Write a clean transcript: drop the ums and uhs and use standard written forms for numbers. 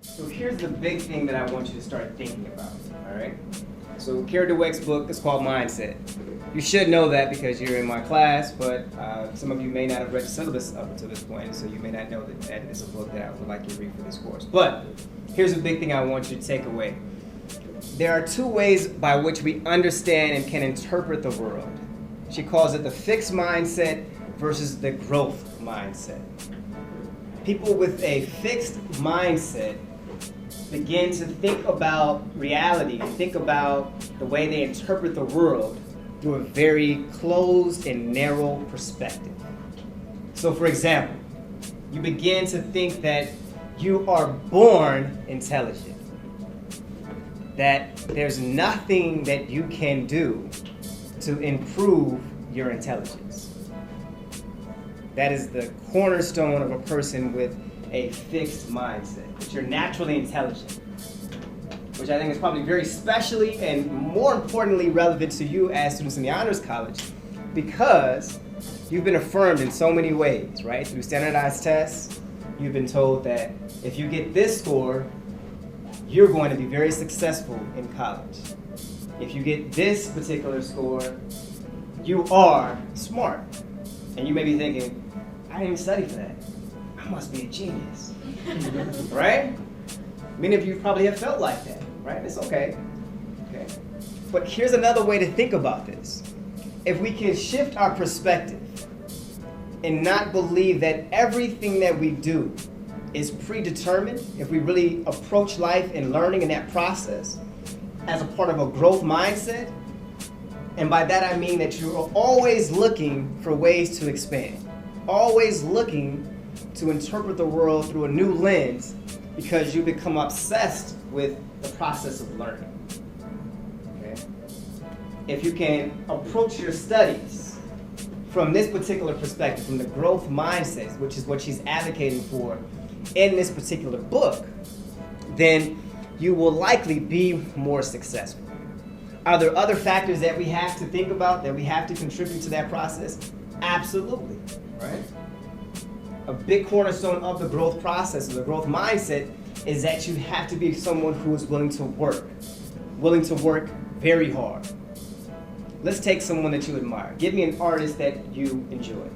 So here's the big thing that I want you to start thinking about, all right? So Carol Dweck's book is called Mindset. You should know that because you're in my class, but some of you may not have read the syllabus up until this point, so you may not know that that is a book that I would like you to read for this course. But here's the big thing I want you to take away. There are two ways by which we understand and can interpret the world. She calls it the fixed mindset versus the growth mindset. People with a fixed mindset begin to think about reality, think about the way they interpret the world through a very closed and narrow perspective. So for example, you begin to think that you are born intelligent, that there's nothing that you can do to improve your intelligence. That is the cornerstone of a person with a fixed mindset, that you're naturally intelligent, which I think is probably very specially and more importantly relevant to you as students in the Honors College because you've been affirmed in so many ways, right? Through standardized tests, you've been told that if you get this score, you're going to be very successful in college. If you get this particular score, you are smart. And you may be thinking, I didn't even study for that. I must be a genius, right? Many of you probably have felt like that, right? It's okay. But here's another way to think about this. If we can shift our perspective and not believe that everything that we do is predetermined, if we really approach life and learning in that process as a part of a growth mindset, and by that I mean that you are always looking for ways to expand, always looking to interpret the world through a new lens because you become obsessed with the process of learning. Okay? If you can approach your studies from this particular perspective, from the growth mindset, which is what she's advocating for in this particular book, then you will likely be more successful. Are there other factors that we have to think about, that we have to contribute to that process? Absolutely, right? A big cornerstone of the growth process, or the growth mindset, is that you have to be someone who is willing to work very hard. Let's take someone that you admire. Give me an artist that you enjoy.